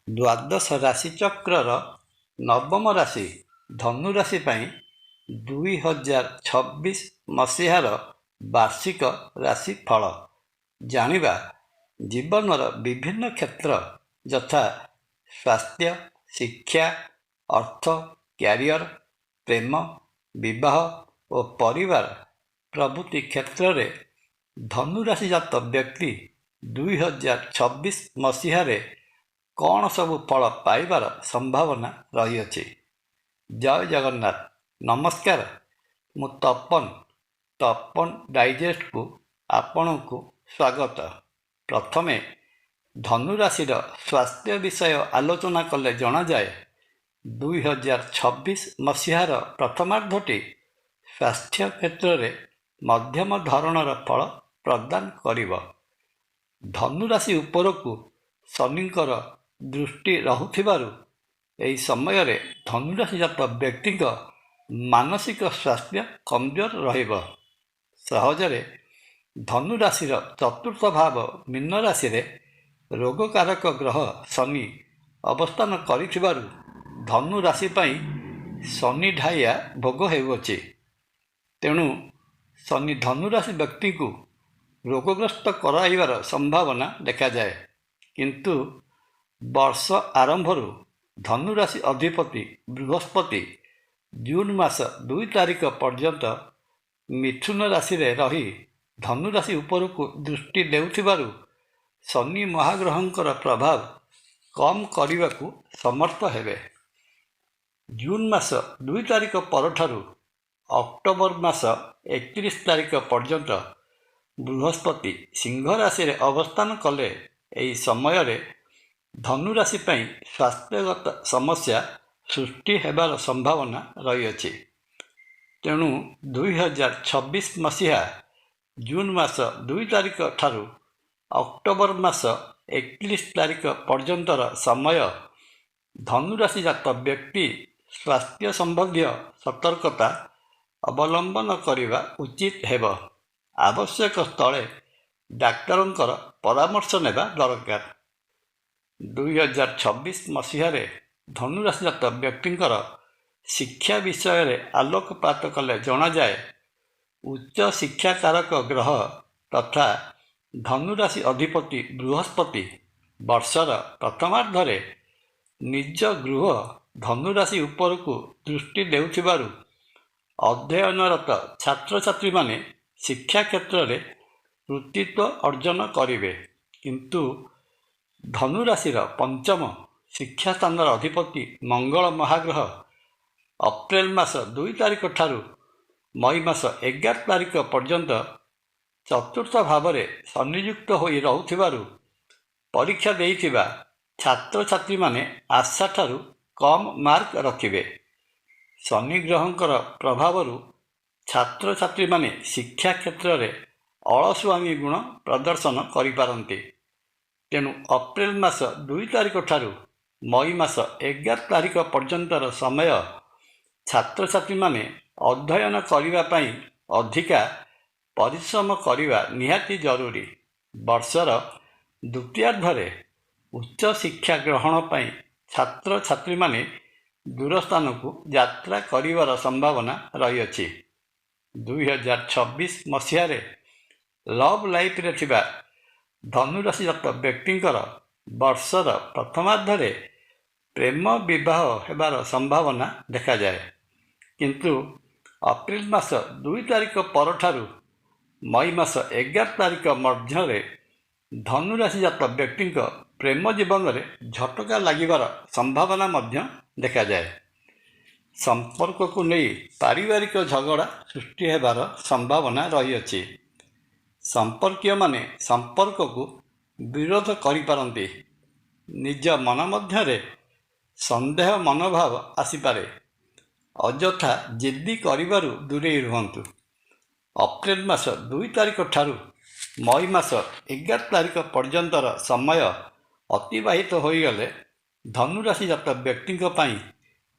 ଦ୍ୱାଦଶ ରାଶିଚକ୍ରର ନବମ ରାଶି ଧନୁରାଶି ପାଇଁ 2026 ମସିହାର ବାର୍ଷିକ ରାଶିଫଳ ଜାଣିବା। ଜୀବନର ବିଭିନ୍ନ କ୍ଷେତ୍ର ଯଥା ସ୍ୱାସ୍ଥ୍ୟ, ଶିକ୍ଷା, ଅର୍ଥ, କ୍ୟାରିୟର, ପ୍ରେମ, ବିବାହ ଓ ପରିବାର ପ୍ରଭୃତି କ୍ଷେତ୍ରରେ ଧନୁରାଶିଜାତ ବ୍ୟକ୍ତି 2026 ମସିହାରେ କ'ଣ ସବୁ ଫଳ ପାଇବାର ସମ୍ଭାବନା ରହିଅଛି। ଜୟ ଜଗନ୍ନାଥ। ନମସ୍କାର, ମୁଁ ତପନ ଡାଇଜେଷ୍ଟକୁ ଆପଣଙ୍କୁ ସ୍ୱାଗତ। ପ୍ରଥମେ ଧନୁରାଶିର ସ୍ୱାସ୍ଥ୍ୟ ବିଷୟ ଆଲୋଚନା କଲେ ଜଣାଯାଏ 2026 ମସିହାର ପ୍ରଥମାର୍ଦ୍ଧଟି ସ୍ୱାସ୍ଥ୍ୟ କ୍ଷେତ୍ରରେ ମଧ୍ୟମ ଧରଣର ଫଳ ପ୍ରଦାନ କରିବ। ଧନୁରାଶି ଉପରକୁ ଶନିଙ୍କର ଦୃଷ୍ଟି ରହୁଥିବାରୁ ଏହି ସମୟରେ ଧନୁରାଶିଜାତ ବ୍ୟକ୍ତିଙ୍କ ମାନସିକ ସ୍ୱାସ୍ଥ୍ୟ କମଜୋର ରହିବ। ସହଜରେ ଧନୁରାଶିର ଚତୁର୍ଥ ଭାବ ମୀନ ରାଶିରେ ରୋଗକାରକ ଗ୍ରହ ଶନି ଅବସ୍ଥାନ କରିଥିବାରୁ ଧନୁରାଶି ପାଇଁ ଶନି ଢାଇଆ ଭୋଗ ହେଉଅଛି। ତେଣୁ ଶନି ଧନୁରାଶି ବ୍ୟକ୍ତିଙ୍କୁ ରୋଗଗ୍ରସ୍ତ କରାଇବାର ସମ୍ଭାବନା ଦେଖାଯାଏ। କିନ୍ତୁ ବର୍ଷ ଆରମ୍ଭରୁ ଧନୁରାଶି ଅଧିପତି ବୃହସ୍ପତି ଜୁନ୍ ମାସ 2 ତାରିଖ ପର୍ଯ୍ୟନ୍ତ ମିଥୁନ ରାଶିରେ ରହି ଧନୁରାଶି ଉପରକୁ ଦୃଷ୍ଟି ଦେଉଥିବାରୁ ଶନି ମହାଗ୍ରହଙ୍କର ପ୍ରଭାବ କମ୍ କରିବାକୁ ସମର୍ଥ ହେବେ। ଜୁନ୍ ମାସ 2 ତାରିଖ ପରଠାରୁ ଅକ୍ଟୋବର ମାସ 31 ତାରିଖ ପର୍ଯ୍ୟନ୍ତ ବୃହସ୍ପତି ସିଂହ ରାଶିରେ ଅବସ୍ଥାନ କଲେ ଏହି ସମୟରେ ଧନୁରାଶି ପାଇଁ ସ୍ୱାସ୍ଥ୍ୟଗତ ସମସ୍ୟା ସୃଷ୍ଟି ହେବାର ସମ୍ଭାବନା ରହିଅଛି। ତେଣୁ 2026 ମସିହା ଜୁନ୍ ମାସ 2 ତାରିଖ ଠାରୁ ଅକ୍ଟୋବର ମାସ 31 ତାରିଖ ପର୍ଯ୍ୟନ୍ତର ସମୟ ଧନୁରାଶିଜାତ ବ୍ୟକ୍ତି ସ୍ୱାସ୍ଥ୍ୟ ସମ୍ବନ୍ଧୀୟ ସତର୍କତା ଅବଲମ୍ବନ କରିବା ଉଚିତ ହେବ। ଆବଶ୍ୟକ ସ୍ଥଳେ ଡାକ୍ତରଙ୍କର ପରାମର୍ଶ ନେବା ଦରକାର। 2026 ମସିହାରେ ଧନୁରାଶିଜାତ ବ୍ୟକ୍ତିଙ୍କର ଶିକ୍ଷା ବିଷୟରେ ଆଲୋକପାତ କଲେ ଜଣାଯାଏ ଉଚ୍ଚ ଶିକ୍ଷାକାରକ ଗ୍ରହ ତଥା ଧନୁରାଶି ଅଧିପତି ବୃହସ୍ପତି ବର୍ଷର ପ୍ରଥମାର୍ଦ୍ଧରେ ନିଜ ଗୃହ ଧନୁରାଶି ଉପରକୁ ଦୃଷ୍ଟି ଦେଉଥିବାରୁ ଅଧ୍ୟୟନରତ ଛାତ୍ରଛାତ୍ରୀମାନେ ଶିକ୍ଷା କ୍ଷେତ୍ରରେ କୃତିତ୍ୱ ଅର୍ଜନ କରିବେ। କିନ୍ତୁ ଧନୁରାଶିର ପଞ୍ଚମ ଶିକ୍ଷାସ୍ଥାନର ଅଧିପତି ମଙ୍ଗଳ ମହାଗ୍ରହ ଅପ୍ରେଲ ମାସ 2 ତାରିଖ ଠାରୁ ମଇ ମାସ 11 ତାରିଖ ପର୍ଯ୍ୟନ୍ତ ଚତୁର୍ଥ ଭାବରେ ସନ୍ନିଯୁକ୍ତ ହୋଇ ରହୁଥିବାରୁ ପରୀକ୍ଷା ଦେଇଥିବା ଛାତ୍ରଛାତ୍ରୀମାନେ ଆଶାଠାରୁ କମ୍ ମାର୍କ ରଖିବେ। ଶନି ଗ୍ରହଙ୍କର ପ୍ରଭାବରୁ ଛାତ୍ରଛାତ୍ରୀମାନେ ଶିକ୍ଷା କ୍ଷେତ୍ରରେ ଅଳସୁଆମୀ ଗୁଣ ପ୍ରଦର୍ଶନ କରିପାରନ୍ତି। ତେଣୁ ଅପ୍ରେଲ ମାସ 2 ତାରିଖ ଠାରୁ ମଇ ମାସ 11 ତାରିଖ ପର୍ଯ୍ୟନ୍ତର ସମୟ ଛାତ୍ରଛାତ୍ରୀମାନେ ଅଧ୍ୟୟନ କରିବା ପାଇଁ ଅଧିକା ପରିଶ୍ରମ କରିବା ନିହାତି ଜରୁରୀ। ବର୍ଷର ଦ୍ୱିତୀୟାର୍ଦ୍ଧରେ ଉଚ୍ଚ ଶିକ୍ଷା ଗ୍ରହଣ ପାଇଁ ଛାତ୍ରଛାତ୍ରୀମାନେ ଦୂର ସ୍ଥାନକୁ ଯାତ୍ରା କରିବାର ସମ୍ଭାବନା ରହିଅଛି। 2026 ମସିହାରେ ଲଭ୍ ଲାଇଫ୍ରେ ଥିବା ଧନୁରାଶିଜାତ ବ୍ୟକ୍ତିଙ୍କର ବର୍ଷର ପ୍ରଥମାର୍ଦ୍ଧରେ ପ୍ରେମ ବିବାହ ହେବାର ସମ୍ଭାବନା ଦେଖାଯାଏ। କିନ୍ତୁ ଅପ୍ରେଲ ମାସ 2 ତାରିଖ ପରଠାରୁ ମଇ ମାସ 11 ତାରିଖ ମଧ୍ୟରେ ଧନୁରାଶିଜାତ ବ୍ୟକ୍ତିଙ୍କ ପ୍ରେମ ଜୀବନରେ ଝଟକା ଲାଗିବାର ସମ୍ଭାବନା ମଧ୍ୟ ଦେଖାଯାଏ। ସମ୍ପର୍କକୁ ନେଇ ପାରିବାରିକ ଝଗଡ଼ା ସୃଷ୍ଟି ହେବାର ସମ୍ଭାବନା ରହିଅଛି। ସମ୍ପର୍କୀୟମାନେ ସମ୍ପର୍କକୁ ବିରୋଧ କରିପାରନ୍ତି। ନିଜ ମନ ମଧ୍ୟରେ ସନ୍ଦେହ ମନୋଭାବ ଆସିପାରେ। ଅଯଥା ଜିଦ୍ଦି କରିବାରୁ ଦୂରେଇ ରୁହନ୍ତୁ। ଅପ୍ରେଲ ମାସ 2 ତାରିଖ ଠାରୁ ମଇ ମାସ 11 ତାରିଖ ପର୍ଯ୍ୟନ୍ତର ସମୟ ଅତିବାହିତ ହୋଇଗଲେ ଧନୁରାଶିଜାତ ବ୍ୟକ୍ତିଙ୍କ ପାଇଁ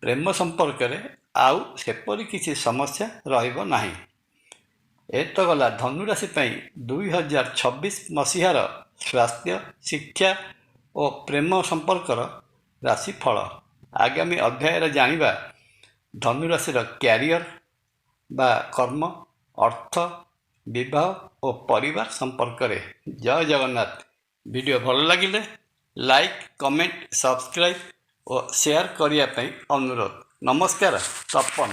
ପ୍ରେମ ସମ୍ପର୍କରେ ଆଉ ସେପରି କିଛି ସମସ୍ୟା ରହିବ ନାହିଁ। ଏତ ଗଲା ଧନୁରାଶି ପାଇଁ 2026 ମସିହାର ସ୍ୱାସ୍ଥ୍ୟ, ଶିକ୍ଷା ଓ ପ୍ରେମ ସମ୍ପର୍କର ରାଶିଫଳ। ଆଗାମୀ ଅଧ୍ୟାୟରେ ଜାଣିବା ଧନୁରାଶିର କ୍ୟାରିୟର ବା କର୍ମ, ଅର୍ଥ, ବିବାହ ଓ ପରିବାର ସମ୍ପର୍କରେ। ଜୟ ଜଗନ୍ନାଥ। ଭିଡ଼ିଓ ଭଲ ଲାଗିଲେ ଲାଇକ୍, କମେଣ୍ଟ, ସବସ୍କ୍ରାଇବ୍ ଓ ସେୟାର କରିବା ପାଇଁ ଅନୁରୋଧ। ନମସ୍କାର। ତପନ।